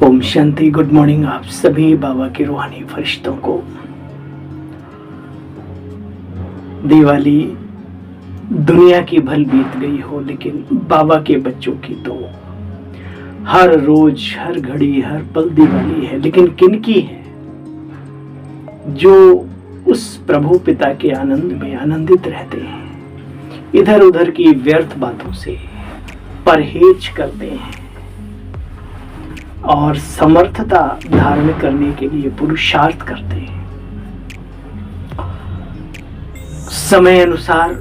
Om Shanti. Good morning आप सभी बाबा के रूहानी फरिश्तों को। दिवाली दुनिया की भल बीत गई हो, लेकिन बाबा के बच्चों की तो हर रोज, हर घड़ी, हर पल दिवाली है। लेकिन किनकी है? जो उस प्रभु पिता के आनंद में आनंदित रहते हैं, इधर उधर की व्यर्थ बातों से परहेज करते हैं और समर्थता धारण करने के लिए पुरुषार्थ करते हैं। समय अनुसार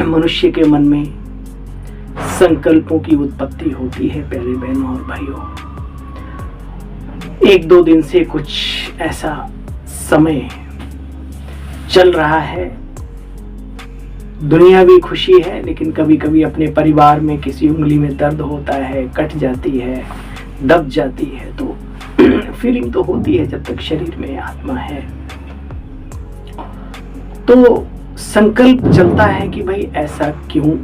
मनुष्य के मन में संकल्पों की उत्पत्ति होती है। प्यारे बहनों और भाइयों, एक दो दिन से कुछ ऐसा समय चल रहा है। दुनियावी खुशी है, लेकिन कभी कभी अपने परिवार में किसी उंगली में दर्द होता है, कट जाती है, दब जाती है, तो फीलिंग तो होती है जब तक शरीर में आत्मा है। तो संकल्प चलता है कि भाई ऐसा क्यों?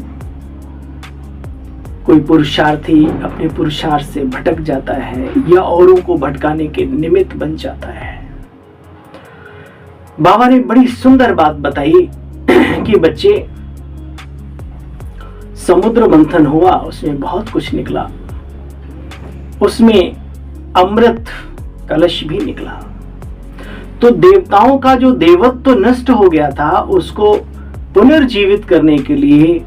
कोई पुरुषार्थी अपने पुरुषार्थ से भटक जाता है या औरों को भटकाने के निमित्त बन जाता है। बाबा ने बड़ी सुंदर बात बताई कि बच्चे, समुद्र मंथन हुआ, उसमें बहुत कुछ निकला, उसमें अमृत कलश भी निकला। तो देवताओं का जो देवत्व नष्ट हो गया था, उसको पुनर्जीवित करने के लिए,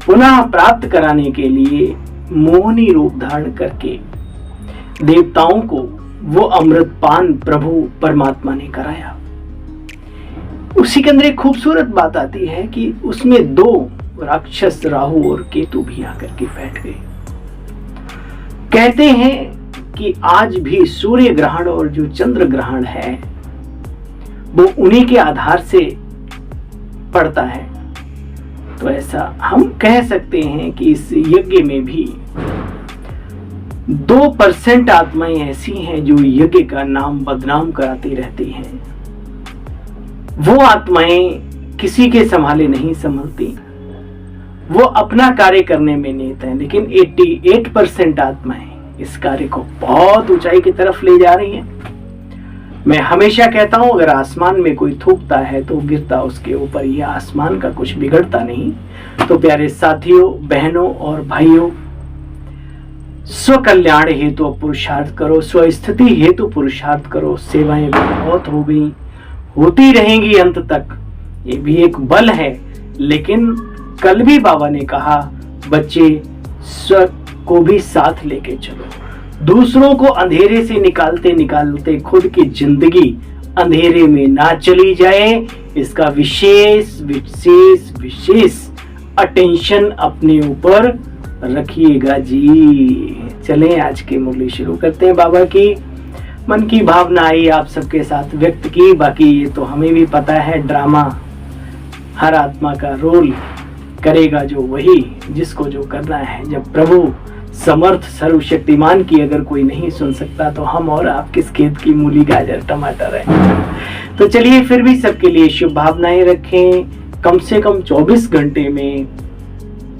पुनः प्राप्त कराने के लिए मोहिनी रूप धारण करके देवताओं को वो अमृत पान प्रभु परमात्मा ने कराया। उसी के अंदर एक खूबसूरत बात आती है कि उसमें दो राक्षस राहु और केतु भी आकर के बैठ गए। कहते हैं कि आज भी सूर्य ग्रहण और जो चंद्र ग्रहण है वो उन्हीं के आधार से पड़ता है। तो ऐसा हम कह सकते हैं कि इस यज्ञ में भी 2% आत्माएं ऐसी हैं जो यज्ञ का नाम बदनाम कराती रहती हैं। वो आत्माएं किसी के संभाले नहीं संभलती, वो अपना कार्य करने में नियत है, लेकिन 88% आत्माएं इस कार्य को बहुत ऊंचाई की तरफ ले जा रही हैं। मैं हमेशा कहता हूं, अगर आसमान में कोई थूकता है तो गिरता उसके ऊपर, यह आसमान का कुछ बिगड़ता नहीं। तो प्यारे साथियों, बहनों और भाइयों, स्व कल्याण हेतु पुरुषार्थ करो, स्वस्थिति हेतु पुरुषार्थ करो। सेवाएं बहुत हो गई, होती रहेंगी अंत तक, ये भी एक बल है। लेकिन कल भी बाबा ने कहा, बच्चे स्व को भी साथ लेके चलो। दूसरों को अंधेरे से निकालते निकालते खुद की जिंदगी अंधेरे में ना चली जाए, इसका विशेष विशेष विशेष अटेंशन अपने ऊपर रखिएगा जी। चलें, आज की मुरली शुरू करते हैं। बाबा की मन की भावना आई आप सबके साथ व्यक्त की। बाकी ये तो हमें भी पता है, ड्रामा हर आत्मा का रोल करेगा जो वही, जिसको जो करना है। जब प्रभु समर्थ सर्वशक्तिमान की अगर कोई नहीं सुन सकता, तो हम और आप किस खेत की मूली गाजर टमाटर है। तो चलिए, फिर भी सबके लिए शुभ भावनाएं रखें। कम से कम 24 घंटे में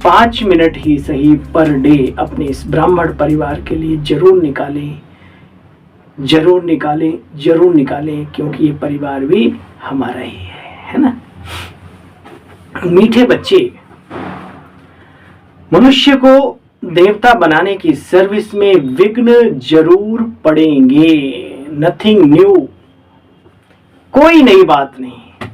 5 मिनट ही सही पर डे अपने इस ब्राह्मण परिवार के लिए जरूर निकालें, जरूर निकालें, जरूर निकालें, क्योंकि ये परिवार भी हमारा ही है ना। मीठे बच्चे, मनुष्य को देवता बनाने की सर्विस में विघ्न जरूर पड़ेंगे। नथिंग न्यू, कोई नई बात नहीं।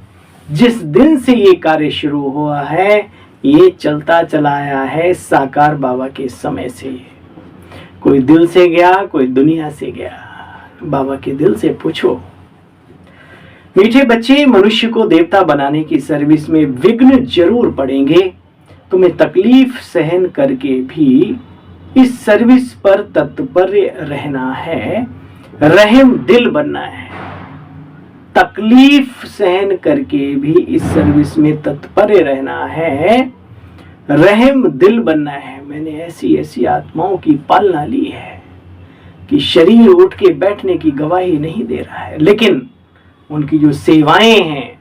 जिस दिन से ये कार्य शुरू हुआ है, ये चलता चला आया है साकार बाबा के समय से। कोई दिल से गया, कोई दुनिया से गया। बाबा के दिल से पूछो। मीठे बच्चे, मनुष्य को देवता बनाने की सर्विस में विघ्न जरूर पड़ेंगे। तुम्हें तकलीफ सहन करके भी इस सर्विस पर तत्पर रहना है, रहम दिल बनना है। तकलीफ सहन करके भी इस सर्विस में तत्पर रहना है, रहम दिल बनना है। मैंने ऐसी ऐसी आत्माओं की पालना ली है कि शरीर उठ के बैठने की गवाही नहीं दे रहा है, लेकिन उनकी जो सेवाएं हैं,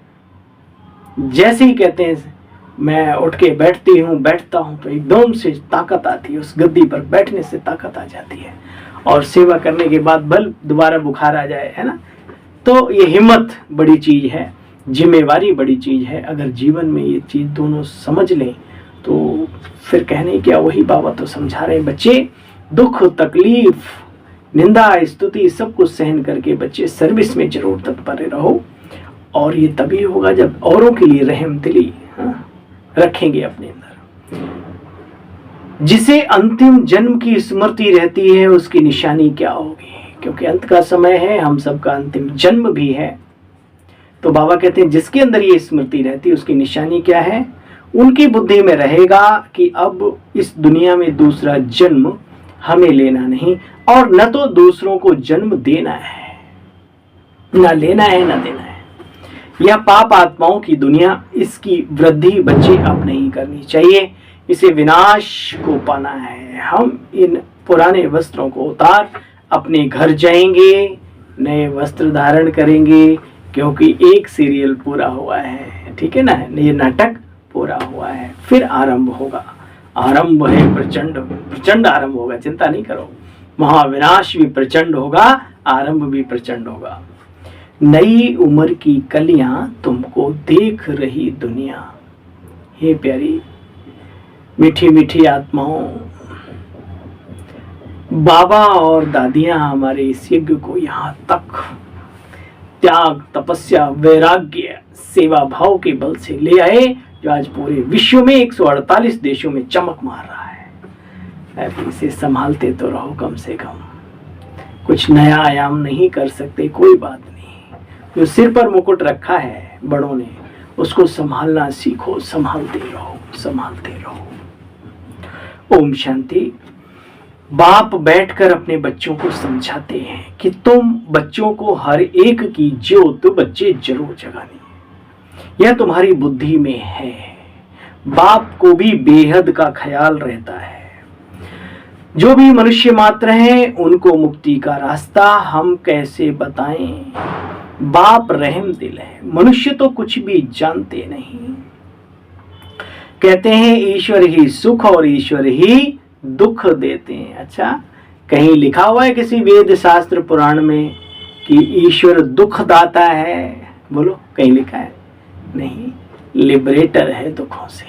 जैसे ही कहते हैं मैं उठ के बैठता हूँ तो एकदम से ताकत आती है, उस गद्दी पर बैठने से ताकत आ जाती है, और सेवा करने के बाद भल दोबारा बुखार आ जाए, है ना। तो ये हिम्मत बड़ी चीज है, जिम्मेवारी बड़ी चीज है। अगर जीवन में ये चीज दोनों समझ लें तो फिर कहने क्या, वही बाबा तो समझा रहे हैं, बच्चे दुख तकलीफ निंदा स्तुति सब कुछ सहन करके बच्चे सर्विस में जरूर तत्पर रहो, और ये तभी होगा जब औरों के लिए रहम दिली रखेंगे अपने अंदर। जिसे अंतिम जन्म की स्मृति रहती है उसकी निशानी क्या होगी, क्योंकि अंत का समय है, हम सबका अंतिम जन्म भी है। तो बाबा कहते हैं जिसके अंदर ये स्मृति रहती है उसकी निशानी क्या है, उनकी बुद्धि में रहेगा कि अब इस दुनिया में दूसरा जन्म हमें लेना नहीं, और न तो दूसरों को जन्म देना है, ना लेना है ना देना है। यह पाप आत्माओं की दुनिया, इसकी वृद्धि बच्चे अब नहीं करनी चाहिए, इसे विनाश को पाना है। हम इन पुराने वस्त्रों को उतार अपने घर जाएंगे, नए वस्त्र धारण करेंगे, क्योंकि एक सीरियल पूरा हुआ है, ठीक है ना, ये नाटक पूरा हुआ है, फिर आरंभ होगा। आरंभ है प्रचंड, प्रचंड आरंभ होगा, चिंता नहीं करो। महाविनाश भी प्रचंड होगा, आरंभ भी प्रचंड होगा। नई उम्र की कलियां तुमको देख रही दुनिया। हे प्यारी मीठी मीठी आत्माओं, बाबा और दादियां हमारे इस यज्ञ को यहाँ तक त्याग तपस्या वैराग्य सेवा भाव के बल से ले आए, जो आज पूरे विश्व में 148 देशों में चमक मार रहा है। इसे संभालते तो रहो, कम से कम कुछ नया आयाम नहीं कर सकते, कोई बात नहीं। जो सिर पर मुकुट रखा है बड़ों ने, उसको संभालना सीखो, संभालते रहो, संभालते रहो। ओम शांति। बाप बैठकर अपने बच्चों को समझाते हैं कि तुम बच्चों को हर एक की ज्योत बच्चे जरूर जगानी, यह तुम्हारी बुद्धि में है। बाप को भी बेहद का ख्याल रहता है। जो भी मनुष्य मात्र हैं उनको मुक्ति का रास्ता हम कैसे बताएं। बाप रहम दिल है, मनुष्य तो कुछ भी जानते नहीं। कहते हैं ईश्वर ही सुख और ईश्वर ही दुख देते हैं। अच्छा, कहीं लिखा हुआ है किसी वेद शास्त्र पुराण में कि ईश्वर दुख दाता है? बोलो, कहीं लिखा है? नहीं। लिबरेटर है, दुखों से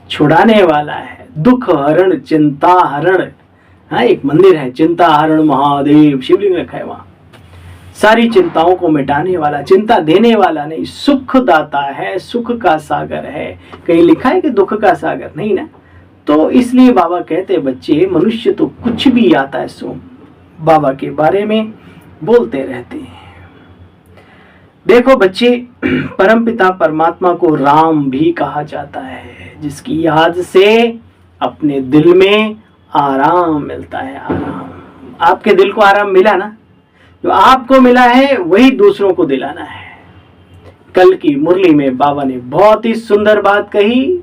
छुड़ाने वाला है, दुख हरण चिंता हरण। हाँ, एक मंदिर है चिंता हरण महादेव, शिवलिंग रखा है वहां। सारी चिंताओं को मिटाने वाला, चिंता देने वाला नहीं, सुख दाता है, सुख का सागर है। कहीं लिखा है कि दुख का सागर? नहीं ना। तो इसलिए बाबा कहते बच्चे, मनुष्य तो कुछ भी आता है सो बाबा के बारे में बोलते रहते हैं। देखो बच्चे, परमपिता परमात्मा को राम भी कहा जाता है, जिसकी याद से अपने दिल में आराम मिलता है। आराम, आपके दिल को आराम मिला ना, जो आपको मिला है वही दूसरों को दिलाना है। कल की मुरली में बाबा ने बहुत ही सुंदर बात कही।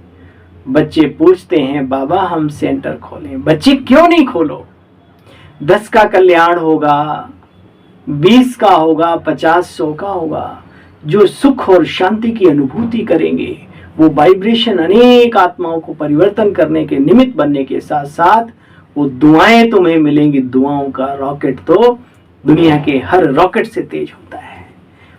बच्चे पूछते हैं बाबा हम सेंटर खोलें। बच्चे क्यों नहीं खोलो? 10 का कल्याण होगा, 20 का होगा, 50 100 का होगा। जो सुख और शांति की अनुभूति करेंगे वो वाइब्रेशन अनेक आत्माओं को परिवर्तन करने के निमित्त बनने के साथ साथ वो दुआएं तुम्हें मिलेंगी। दुआओं का रॉकेट तो दुनिया के हर रॉकेट से तेज होता है।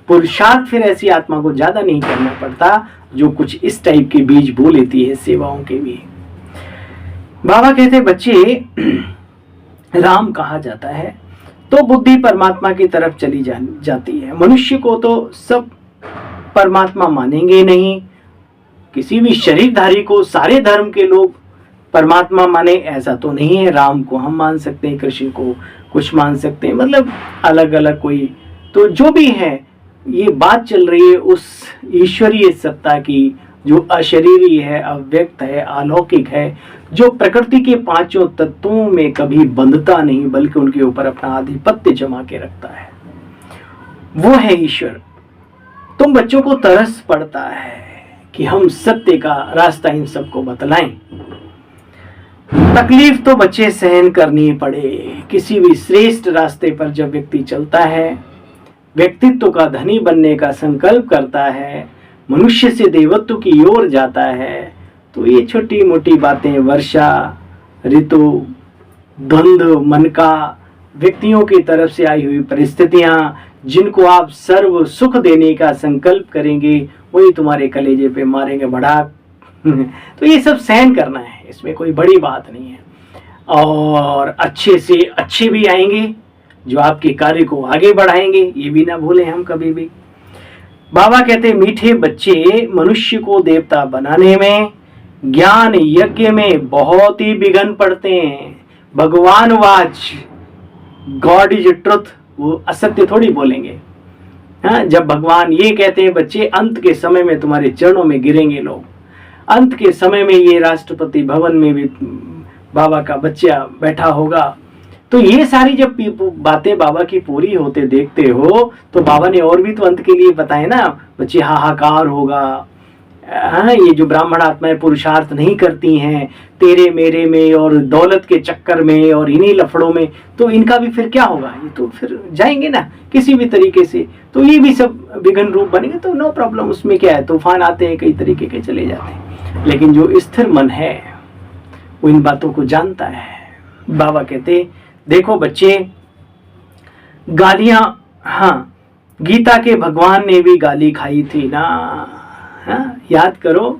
पुरुषार्थ फिर ऐसी आत्मा को ज्यादा नहीं करना पड़ता जो कुछ इस टाइप के बीज बो लेती है सेवाओं के भी। बाबा कहते बच्चे, राम कहा जाता है तो बुद्धि परमात्मा की तरफ चली जाती है। मनुष्य को तो सब परमात्मा मानेंगे नहीं, किसी भी शरीरधारी को सारे धर्म के लोग परमात्मा माने ऐसा तो नहीं है। राम को हम मान सकते हैं, कृष्ण को कुछ मान सकते हैं, मतलब अलग अलग कोई। तो जो भी है, ये बात चल रही है उस ईश्वरीय सत्ता की जो अशरीरी है, अव्यक्त है, अलौकिक है, जो प्रकृति के 5 तत्वों में कभी बंधता नहीं बल्कि उनके ऊपर अपना आधिपत्य जमा के रखता है। वो है ईश्वर। तुम बच्चों को तरस पड़ता है कि हम सत्य का रास्ता इन सबको बतलाएं। तकलीफ तो बच्चे सहन करनी पड़े। किसी भी श्रेष्ठ रास्ते पर जब व्यक्ति चलता है, व्यक्तित्व का धनी बनने का संकल्प करता है, मनुष्य से देवत्व की ओर जाता है तो ये छोटी मोटी बातें, वर्षा ऋतु, द्वंद्व मन का, व्यक्तियों की तरफ से आई हुई परिस्थितियां, जिनको आप सर्व सुख देने का संकल्प करेंगे वही तुम्हारे कलेजे पे मारेंगे भड़ाक। तो ये सब सहन करना है, इसमें कोई बड़ी बात नहीं है। और अच्छे से अच्छे भी आएंगे जो आपके कार्य को आगे बढ़ाएंगे, ये भी ना भूलें हम कभी भी। बाबा कहते हैं मीठे बच्चे मनुष्य को देवता बनाने में, ज्ञान यज्ञ में बहुत ही विघ्न पड़ते हैं। भगवान वाच, गॉड इज ट्रुथ, वो असत्य थोड़ी बोलेंगे। हाँ, जब भगवान ये कहते हैं बच्चे अंत के समय में तुम्हारे चरणों में गिरेंगे लोग, अंत के समय में ये राष्ट्रपति भवन में भी बाबा का बच्चा बैठा होगा, तो ये सारी जब बातें बाबा की पूरी होते देखते हो तो बाबा ने और भी तो अंत के लिए बताए ना, बच्चे हाहाकार होगा। हाँ, ये जो ब्राह्मण आत्माएं पुरुषार्थ नहीं करती हैं तेरे मेरे में और दौलत के चक्कर में और इन्हीं लफड़ों में, तो इनका भी फिर क्या होगा, ये तो फिर जाएंगे ना किसी भी तरीके से, तो ये भी सब विघ्न रूप बनेंगे। तो नो प्रॉब्लम, उसमें क्या है, तूफान आते हैं कई तरीके के चले जाते हैं, लेकिन जो स्थिर मन है वो इन बातों को जानता है। बाबा कहते देखो बच्चे, गालियां, हाँ, गीता के भगवान ने भी गाली खाई थी ना। हाँ, याद करो,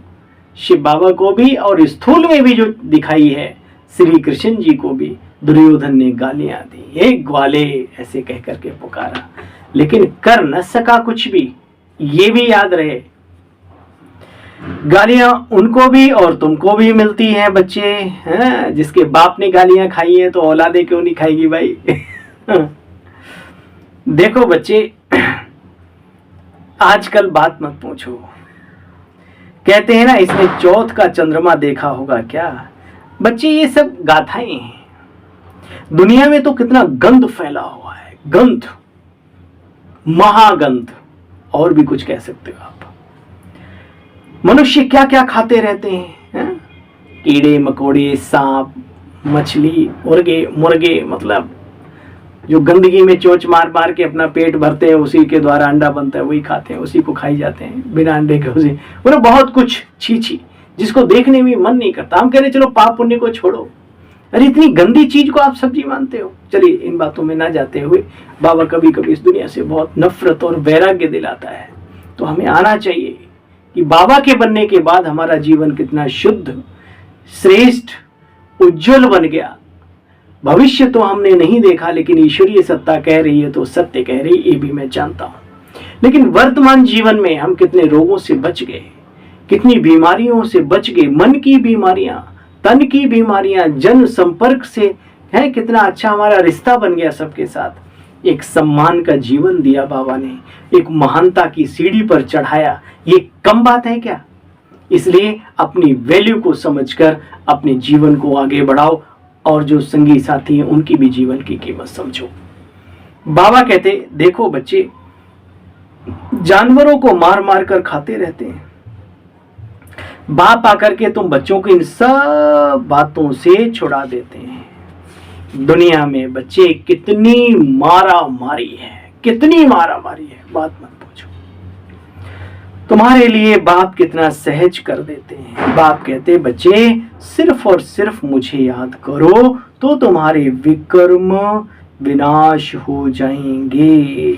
शिव बाबा को भी और स्थूल में भी जो दिखाई है श्री कृष्ण जी को भी दुर्योधन ने गालियां दी, हे ग्वाले ऐसे कह करके पुकारा, लेकिन कर न सका कुछ भी। ये भी याद रहे, गालियां उनको भी और तुमको भी मिलती हैं बच्चे। हैं, जिसके बाप ने गालियां खाई हैं तो औलादे क्यों नहीं खाएगी भाई। देखो बच्चे, आजकल बात मत पूछो, कहते हैं ना इसने चौथ का चंद्रमा देखा होगा क्या। बच्चे ये सब गाथाएं हैं, दुनिया में तो कितना गंध फैला हुआ है, गंध, महागंध, और भी कुछ कह सकते हो आप। मनुष्य क्या क्या खाते रहते हैं, कीड़े मकोड़े, सांप, मछली, मुर्गे, मतलब जो गंदगी में चोंच मार मार के अपना पेट भरते हैं, उसी के द्वारा अंडा बनता है, वही खाते हैं, उसी को खाई जाते हैं बिना अंडे के। उसी मतलब बहुत कुछ छी, जिसको देखने में मन नहीं करता। हम कह रहे चलो पाप पुण्य को छोड़ो, अरे इतनी गंदी चीज को आप सब्जी मानते हो। चलिए इन बातों में ना जाते हुए, बाबा कभी कभी इस दुनिया से बहुत नफरत और वैराग्य दिलाता है, तो हमें आना चाहिए कि बाबा के बनने के बाद हमारा जीवन कितना शुद्ध, श्रेष्ठ, उज्जवल बन गया। भविष्य तो हमने नहीं देखा, लेकिन ईश्वरीय सत्ता कह रही है तो सत्य कह रही, ये भी मैं जानता हूं। लेकिन वर्तमान जीवन में हम कितने रोगों से बच गए, कितनी बीमारियों से बच गए, मन की बीमारियां, तन की बीमारियां, जन संपर्क से है, कितना अच्छा हमारा रिश्ता बन गया सबके साथ। एक सम्मान का जीवन दिया बाबा ने, एक महानता की सीढ़ी पर चढ़ाया, ये कम बात है क्या। इसलिए अपनी वैल्यू को समझकर अपने जीवन को आगे बढ़ाओ, और जो संगी साथी हैं उनकी भी जीवन की कीमत समझो। बाबा कहते देखो बच्चे, जानवरों को मार मार कर खाते रहते हैं, बाप आकर के तुम बच्चों को इन सब बातों से छुड़ा देते हैं। दुनिया में बच्चे कितनी मारा मारी है, कितनी मारा मारी है, बात मत पूछो। तुम्हारे लिए बाप कितना सहज कर देते हैं। बाप कहते बच्चे सिर्फ और सिर्फ मुझे याद करो तो तुम्हारे विकर्म विनाश हो जाएंगे।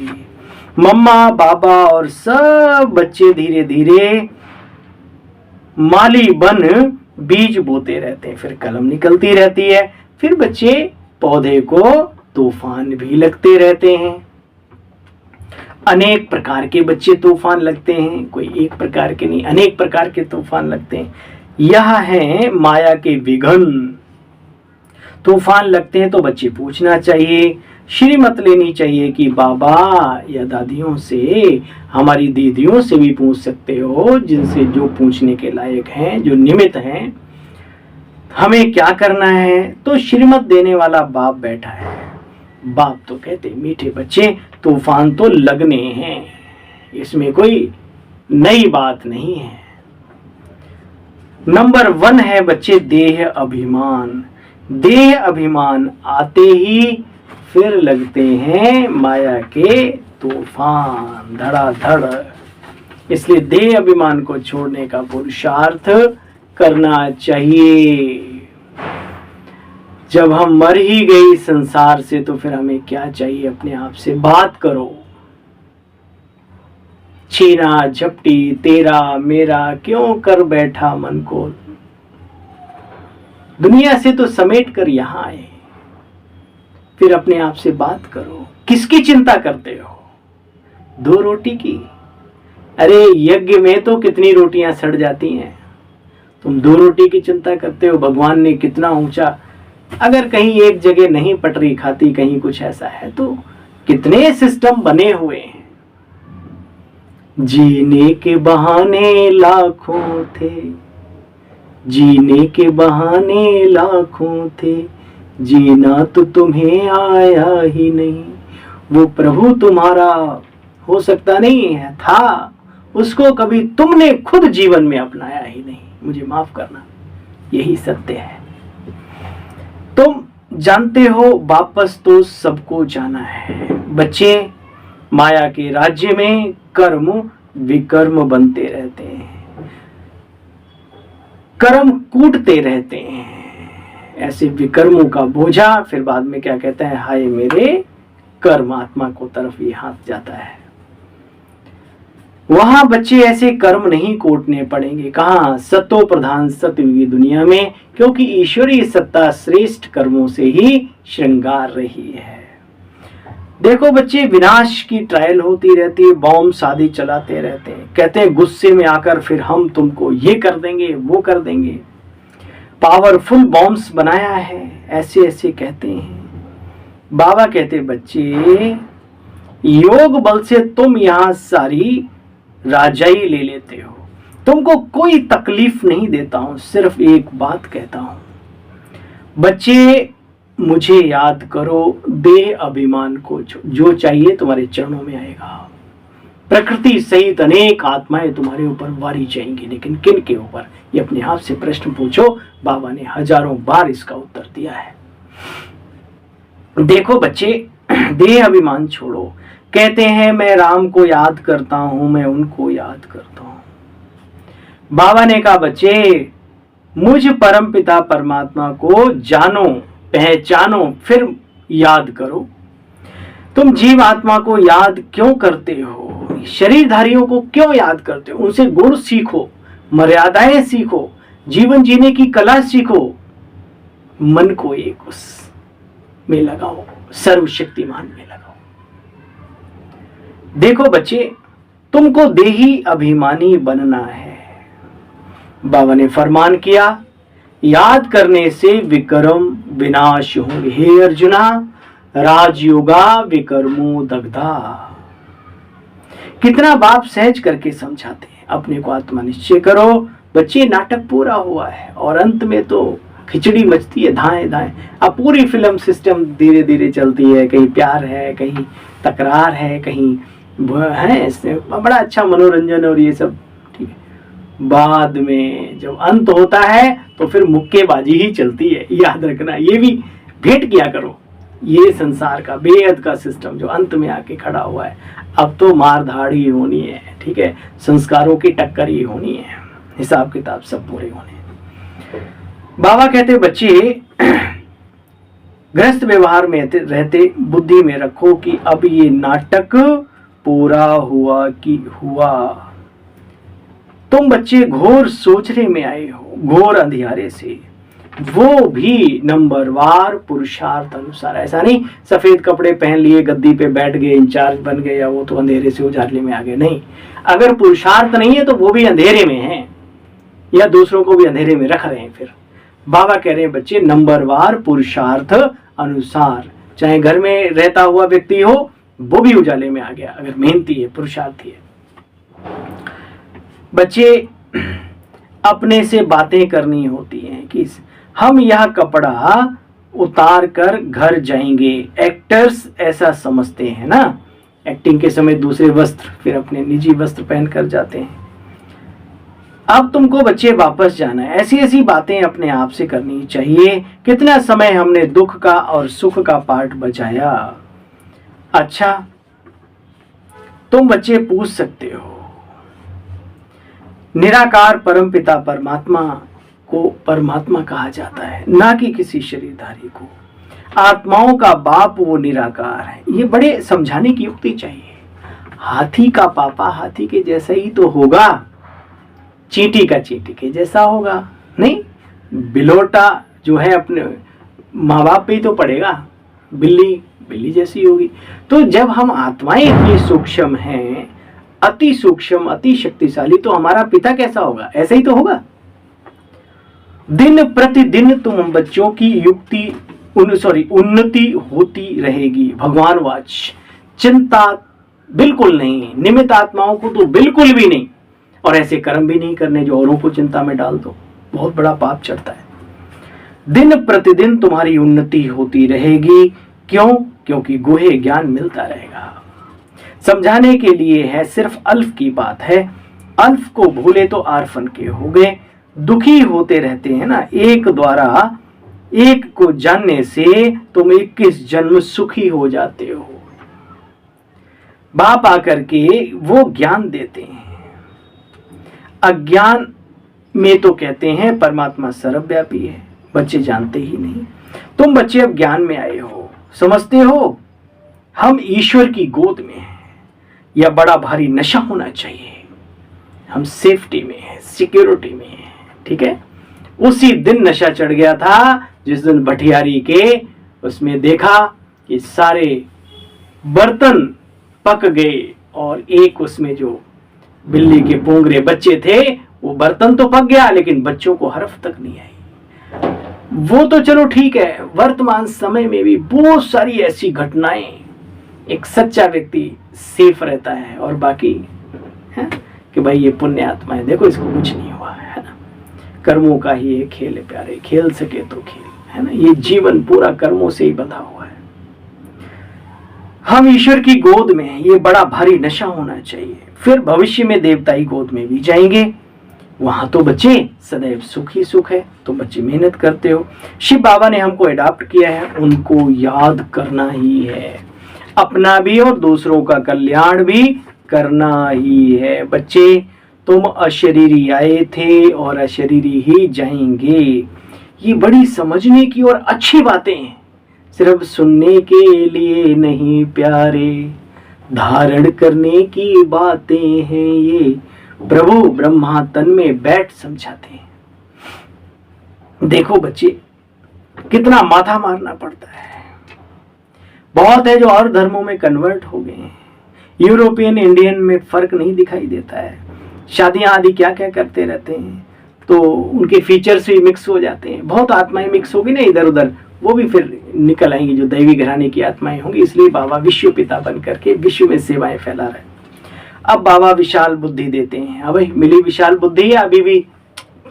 मम्मा बाबा और सब बच्चे धीरे धीरे माली बन बीज बोते रहते हैं, फिर कलम निकलती रहती है, फिर बच्चे पौधे को तूफान भी लगते रहते हैं। अनेक प्रकार के बच्चे तूफान लगते हैं, कोई एक प्रकार के नहीं, अनेक प्रकार के तूफान लगते हैं। यह है माया के विघ्न। तूफान लगते हैं तो बच्चे पूछना चाहिए, श्रीमत लेनी चाहिए कि बाबा या दादियों से, हमारी दीदियों से भी पूछ सकते हो, जिनसे जो पूछने के लायक हैं, जो निमित्त हैं, हमें क्या करना है। तो श्रीमत देने वाला बाप बैठा है। बाप तो कहते मीठे बच्चे तूफान तो लगने हैं, इसमें कोई नई बात नहीं है। नंबर 1 है बच्चे देह अभिमान। देह अभिमान आते ही फिर लगते हैं माया के तूफान धड़ाधड़। इसलिए देह अभिमान को छोड़ने का पुरुषार्थ करना चाहिए। जब हम मर ही गई संसार से तो फिर हमें क्या चाहिए? अपने आप से बात करो। छीना झपटी तेरा मेरा क्यों कर बैठा मन को, दुनिया से तो समेट कर यहां आए। फिर अपने आप से बात करो। किसकी चिंता करते हो? 2 रोटी की? अरे यज्ञ में तो कितनी रोटियां सड़ जाती हैं, तुम 2 रोटी की चिंता करते हो। भगवान ने कितना ऊंचा, अगर कहीं एक जगह नहीं पटरी खाती, कहीं कुछ ऐसा है तो कितने सिस्टम बने हुए हैं। जीने के बहाने लाखों थे, जीने के बहाने लाखों थे, जीना तो तुम्हें आया ही नहीं। वो प्रभु तुम्हारा हो सकता नहीं है, था, उसको कभी तुमने खुद जीवन में अपनाया ही नहीं। मुझे माफ करना, यही सत्य है। तुम जानते हो वापस तो सबको जाना है। बच्चे माया के राज्य में कर्म विकर्म बनते रहते हैं, कर्म कूटते रहते हैं। ऐसे विकर्मों का बोझा फिर बाद में क्या कहता है? हाय मेरे कर्म, आत्मा को तरफ ये हाथ जाता है। वहां बच्चे ऐसे कर्म नहीं कोटने पड़ेंगे। कहां? सतो प्रधान सतयुगी दुनिया में, क्योंकि ईश्वरीय सत्ता श्रेष्ठ कर्मों से ही श्रृंगार रही है। देखो बच्चे, विनाश की ट्रायल होती रहती है, बॉम्ब आदि चलाते रहते हैं, कहते हैं गुस्से में आकर फिर हम तुमको ये कर देंगे वो कर देंगे, पावरफुल बॉम्ब्स बनाया है, ऐसे ऐसे कहते हैं। बाबा कहते बच्चे, योग बल से तुम यहां सारी राजाई ले लेते हो, तुमको कोई तकलीफ नहीं देता हूं, सिर्फ एक बात कहता हूं। बच्चे मुझे याद करो, देह अभिमान को जो चाहिए तुम्हारे चरणों में आएगा। प्रकृति सहित अनेक आत्माएं तुम्हारे ऊपर वारी जाएंगी, लेकिन किन के ऊपर? ये अपने आप से प्रश्न पूछो। बाबा ने हजारों बार इसका उत्तर दिया है। देखो बच्चे, देह अभिमान छोड़ो। कहते हैं मैं राम को याद करता हूं, मैं उनको याद करता हूं। बाबा ने कहा बच्चे, मुझ परम पिता परमात्मा को जानो, पहचानो, फिर याद करो। तुम जीव आत्मा को याद क्यों करते हो? शरीरधारियों को क्यों याद करते हो? उनसे गुण सीखो, मर्यादाएं सीखो, जीवन जीने की कला सीखो। मन को एक उस में लगाओ, सर्वशक्तिमान में लगाओ। देखो बच्चे, तुमको देही अभिमानी बनना है। बाबा ने फरमान किया, याद करने से विक्रम विनाश होंगे। हे अर्जुना, राजयोगा विकर्मो दग्धा। कितना बाप सहज करके समझाते हैं। अपने को आत्मा निश्चय करो। बच्चे, नाटक पूरा हुआ है और अंत में तो खिचड़ी मचती है, धाएं धाएं। अब पूरी फिल्म सिस्टम धीरे धीरे चलती है, कहीं प्यार है, कहीं तकरार है, कहीं है, इसमें बड़ा अच्छा मनोरंजन और ये सब ठीक है। बाद में जब अंत होता है तो फिर मुक्केबाजी ही चलती है। याद रखना, ये भी भेंट किया करो। ये संसार का बेहद का सिस्टम जो अंत में आके खड़ा हुआ है, अब तो मारधाड़ ही होनी है, ठीक है, संस्कारों की टक्कर ही होनी है, हिसाब किताब सब पूरे होने। बाबा कहते बच्चे, गृहस्थ व्यवहार में रहते बुद्धि में रखो कि अब ये नाटक पूरा हुआ कि हुआ। तुम बच्चे घोर सोचने में आए हो, घोर अंधियारे से, वो भी नंबरवार पुरुषार्थ अनुसार। ऐसा नहीं सफेद कपड़े पहन लिए, गद्दी पे बैठ गए, इंचार्ज बन गए, या वो तो अंधेरे से उजाले में आ गए। नहीं, अगर पुरुषार्थ नहीं है तो वो भी अंधेरे में है, या दूसरों को भी अंधेरे में रख रहे हैं। फिर बाबा कह रहे हैं बच्चे, नंबरवार पुरुषार्थ अनुसार। चाहे घर में रहता हुआ व्यक्ति हो, वो भी उजाले में आ गया, अगर मेहनती है, पुरुषार्थी है। बच्चे, अपने से बातें करनी होती हैं कि हम यह कपड़ा उतार कर घर जाएंगे। एक्टर्स ऐसा समझते हैं ना, एक्टिंग के समय दूसरे वस्त्र, फिर अपने निजी वस्त्र पहन कर जाते हैं। अब तुमको बच्चे वापस जाना है। ऐसी ऐसी बातें अपने आप से करनी चाहिए। कितना समय हमने दुख का और सुख का पाठ बचाया। अच्छा, तुम बच्चे पूछ सकते हो, निराकार परमपिता परमात्मा को परमात्मा कहा जाता है, ना कि किसी शरीरधारी को। आत्माओं का बाप वो निराकार है। ये बड़े समझाने की युक्ति चाहिए। हाथी का पापा हाथी के जैसा ही तो होगा, चींटी का चींटी के जैसा होगा नहीं। बिलोटा जो है अपने माँ बाप पे ही तो पड़ेगा, बिल्ली बिल्ली जैसी होगी। तो जब हम आत्माएं इतनी सूक्ष्म हैं, अति सूक्ष्म अति शक्तिशाली, तो हमारा पिता कैसा होगा? ऐसा ही तो होगा। दिन प्रतिदिन तुम बच्चों की उन्नति होती रहेगी। भगवान वाच, चिंता बिल्कुल नहीं, निमित्त आत्माओं को तो बिल्कुल भी नहीं, और ऐसे कर्म भी नहीं करने जो औरों को चिंता में डाल दो, बहुत बड़ा पाप चढ़ता है। दिन प्रतिदिन तुम्हारी उन्नति होती रहेगी। क्यों? क्योंकि गुहे ज्ञान मिलता रहेगा। समझाने के लिए है, सिर्फ अल्फ की बात है। अल्फ को भूले तो आरफन के हो गए। दुखी होते रहते हैं ना, एक द्वारा एक को जानने से तुम 21 जन्म सुखी हो जाते हो। बाप आकर के वो ज्ञान देते हैं। अज्ञान में तो कहते हैं परमात्मा सर्वव्यापी है, बच्चे जानते ही नहीं। तुम बच्चे अब ज्ञान में आए हो, समझते हो हम ईश्वर की गोद में हैं। यह बड़ा भारी नशा होना चाहिए। हम सेफ्टी में हैं, सिक्योरिटी में हैं, ठीक है। उसी दिन नशा चढ़ गया था जिस दिन भटियारी के उसमें देखा कि सारे बर्तन पक गए और एक उसमें जो बिल्ली के पोंगरे बच्चे थे, वो बर्तन तो पक गया लेकिन बच्चों को हरफ तक नहीं आई। वो तो चलो ठीक है, वर्तमान समय में भी बहुत सारी ऐसी घटनाएं, एक सच्चा व्यक्ति सेफ रहता है और बाकी है कि भाई ये पुण्य आत्मा है, देखो इसको कुछ नहीं हुआ है ना। कर्मों का ही एक खेल है प्यारे, खेल सके तो खेल, है ना। ये जीवन पूरा कर्मों से ही बंधा हुआ है। हम ईश्वर की गोद में हैं, ये बड़ा भारी नशा होना चाहिए। फिर भविष्य में देवताई गोद में भी जाएंगे, वहां तो बच्चे सदैव सुख ही सुख है। तो बच्चे मेहनत करते हो, शिव बाबा ने हमको अडॉप्ट किया है, उनको याद करना ही है। अपना भी और दूसरों का कल्याण भी करना ही है। बच्चे तुम अशरीरी आए थे और अशरीरी ही जाएंगे। ये बड़ी समझने की और अच्छी बातें हैं, सिर्फ सुनने के लिए नहीं प्यारे, धारण करने की बातें हैं ये। प्रभु ब्रह्मा तन में बैठ समझाते हैं। देखो बच्चे, कितना माथा मारना पड़ता है। बहुत है जो और धर्मों में कन्वर्ट हो गए हैं। यूरोपियन इंडियन में फर्क नहीं दिखाई देता है। शादियां आदि क्या क्या करते रहते हैं, तो उनके फीचर्स भी मिक्स हो जाते हैं। बहुत आत्माएं मिक्स होगी ना इधर उधर, वो भी फिर निकल आएंगी जो दैवी घराने की आत्माएं होंगी। इसलिए बाबा विश्व पिता बन करके विश्व में सेवाएं फैला रहे। अब बाबा विशाल बुद्धि देते हैं। अब मिली विशाल बुद्धि है, अभी भी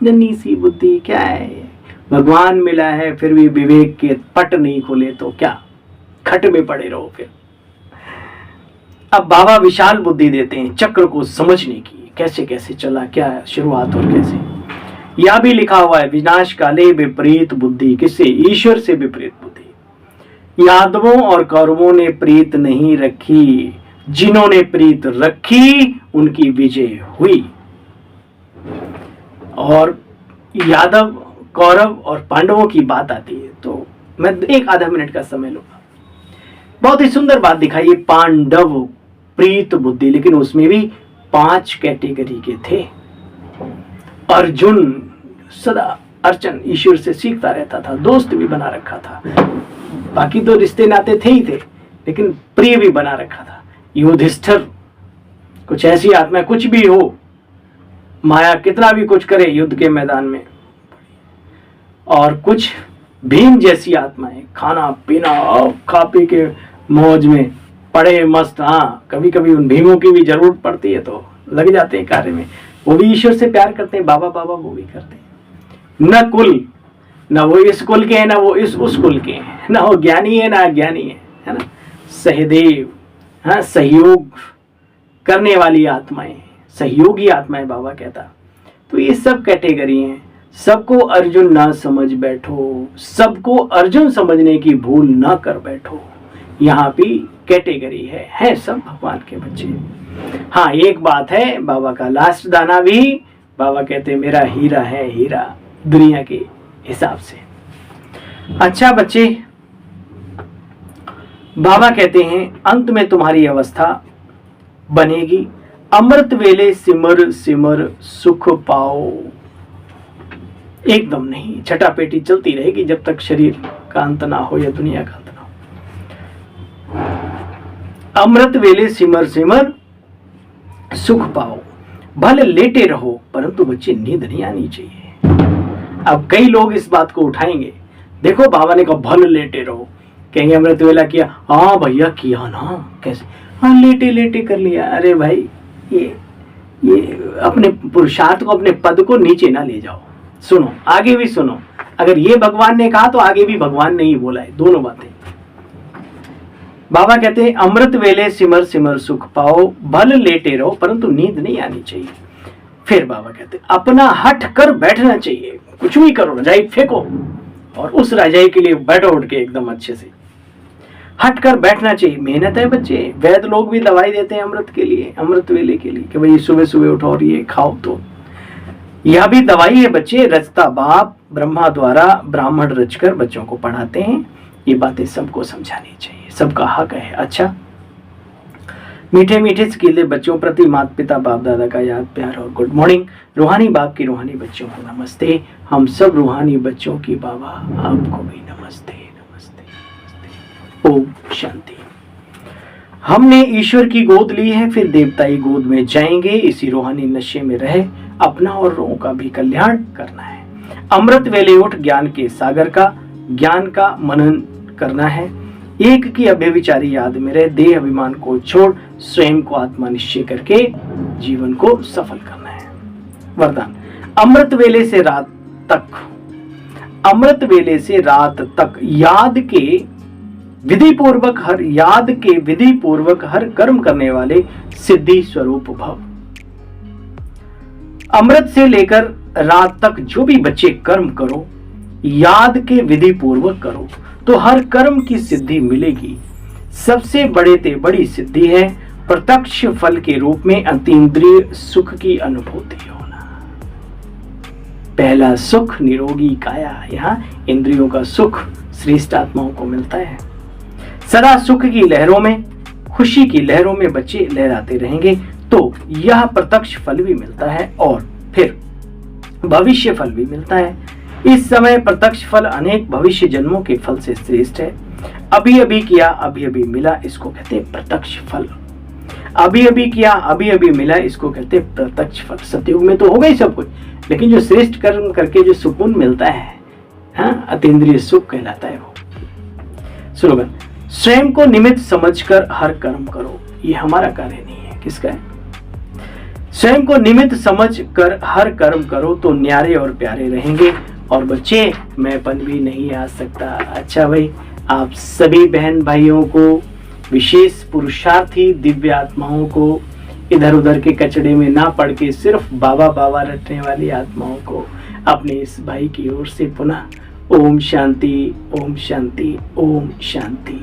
नन्ही सी बुद्धि क्या है। भगवान मिला है फिर भी विवेक के पट नहीं खोले तो क्या, खट में पड़े रहो फिर। अब बाबा विशाल बुद्धि देते हैं चक्र को समझने की, कैसे कैसे चला, क्या शुरुआत और कैसे। यह भी लिखा हुआ है, विनाश काले विपरीत बुद्धि। किससे? ईश्वर से विपरीत बुद्धि। यादवों और कौरवों ने प्रीत नहीं रखी, जिन्होंने प्रीत रखी उनकी विजय हुई। और यादव कौरव और पांडवों की बात आती है तो मैं एक आधा मिनट का समय लूंगा। बहुत ही सुंदर बात दिखाई है, पांडव प्रीत बुद्धि, लेकिन उसमें भी 5 कैटेगरी के थे। अर्जुन सदा अर्चन ईश्वर से सीखता रहता था, दोस्त भी बना रखा था, बाकी तो रिश्ते नाते थे ही थे, लेकिन प्रिय भी बना रखा था। युधिष्ठिर कुछ ऐसी आत्मा, कुछ भी हो, माया कितना भी कुछ करे युद्ध के मैदान में, और कुछ भीम जैसी आत्माएं खाना पीना और खा पी के मौज में पड़े मस्त। हाँ, कभी कभी उन भीमों की भी जरूरत पड़ती है तो लग जाते हैं कार्य में। वो भी ईश्वर से प्यार करते हैं, बाबा बाबा वो भी करते हैं। न कुल, न वो इस कुल के हैं, न वो उस कुल के हैं, न वो ज्ञानी है न अज्ञानी है ना। सहदेव, हाँ, सहयोग करने वाली आत्माएं, सहयोगी आत्माएं बाबा कहता। तो ये सब कैटेगरी हैं। सबको अर्जुन ना समझ बैठो, सबको अर्जुन समझने की भूल ना कर बैठो। यहाँ भी कैटेगरी है सब भगवान के बच्चे। हाँ, एक बात है, बाबा का लास्ट दाना भी बाबा कहते हैं मेरा हीरा है हीरा दुनिया के हिसाब से। अच्छा बच्चे, बाबा कहते हैं अंत में तुम्हारी अवस्था बनेगी अमृत वेले सिमर सिमर सुख पाओ। एकदम नहीं, छटापेटी चलती रहेगी जब तक शरीर का अंत ना हो या दुनिया का अंत ना हो। अमृत वेले सिमर सिमर सुख पाओ, भले लेटे रहो परंतु बच्चे नींद नहीं आनी चाहिए। अब कई लोग इस बात को उठाएंगे, देखो बाबा ने कहा भले लेटे रहो, कहेंगे अमृत वेला किया, हाँ भैया किया ना, कैसे, हाँ लेटे लेटे कर लिया। अरे भाई ये अपने पुरुषार्थ को, अपने पद को नीचे ना ले जाओ। सुनो, आगे भी सुनो, अगर ये भगवान ने कहा तो आगे भी भगवान ने ही बोला है, दोनों बातें। बाबा कहते हैं अमृत वेले सिमर सिमर सुख पाओ, भल लेटे रहो परंतु नींद नहीं आनी चाहिए। फिर बाबा कहते हैं अपना हट कर बैठना चाहिए, कुछ भी करो, रजाई फेंको और उस रजाई के लिए बैठो उठ के एकदम अच्छे से, हट कर बैठना चाहिए। मेहनत है बच्चे, वैद्य लोग भी दवाई देते हैं अमृत के लिए, अमृत वेले के लिए कि भाई सुबह सुबह उठो और ये खाओ, तो यह भी दवाई है बच्चे। रचता बाप ब्रह्मा द्वारा ब्राह्मण रचकर बच्चों को पढ़ाते हैं। ये बातें सबको समझानी चाहिए, सबका हक है। अच्छा, मीठे मीठे स्कीले बच्चों प्रति माता पिता बाप दादा का याद प्यार और गुड मॉर्निंग। रूहानी बाप की रूहानी बच्चों को नमस्ते। हम सब रूहानी बच्चों की बाबा आपको भी नमस्ते नमस्ते नमस्ते। ओम शांति। हमने ईश्वर की गोद ली है, फिर देवताई गोद में जाएंगे। इसी रूहानी नशे में रहे अपना और लोगों का भी कल्याण करना है। अमृत वेले उठ ज्ञान के सागर का, ज्ञान का मनन करना है। एक की अव्यभिचारी याद में रहे, देह अभिमान को छोड़ स्वयं को आत्मा निश्चय करके जीवन को सफल करना है। वरदान, अमृत वेले से रात तक, अमृत वेले से रात तक याद के विधि पूर्वक हर कर्म करने वाले सिद्धि स्वरूप भव। अमृत से लेकर रात तक जो भी बच्चे कर्म करो, याद के विधि पूर्वक करो तो हर कर्म की सिद्धि मिलेगी। सबसे बड़ी सिद्धि है प्रत्यक्ष फल के रूप में अतीन्द्रिय सुख की अनुभूति होना। पहला सुख निरोगी काया, यहाँ इंद्रियों का सुख श्रेष्ठ आत्माओं को मिलता है। सदा सुख की लहरों में, खुशी की लहरों में बच्चे लहराते रहेंगे तो यह प्रत्यक्ष फल भी मिलता है और फिर भविष्य फल भी मिलता है। इस समय प्रत्यक्ष फल अनेक भविष्य जन्मों के फल से श्रेष्ठ है। अभी अभी किया अभी अभी मिला, इसको कहते हैं प्रत्यक्ष फल। अभी अभी किया अभी अभी मिला, इसको कहते हैं प्रत्यक्ष फल। सतयुग में तो हो गई सब कुछ, लेकिन जो श्रेष्ठ कर्म करके जो सुकून मिलता है, हाँ, अतीन्द्रिय सुख कहलाता है वो। स्लोगन, स्वयं को निमित्त समझकर हर कर्म करो। ये हमारा कार्य नहीं है, किसका है? स्वयं को निमित्त समझकर हर कर्म करो तो न्यारे और प्यारे रहेंगे और बच्चे मैंपन भी नहीं आ सकता। अच्छा भाई, आप सभी बहन भाइयों को, विशेष पुरुषार्थी दिव्य आत्माओं को, इधर उधर के कचड़े में ना पड़ के सिर्फ बाबा बाबा रटने वाली आत्माओं को अपने इस भाई की ओर से पुनः ओम शांति ओम शांति ओम शांति।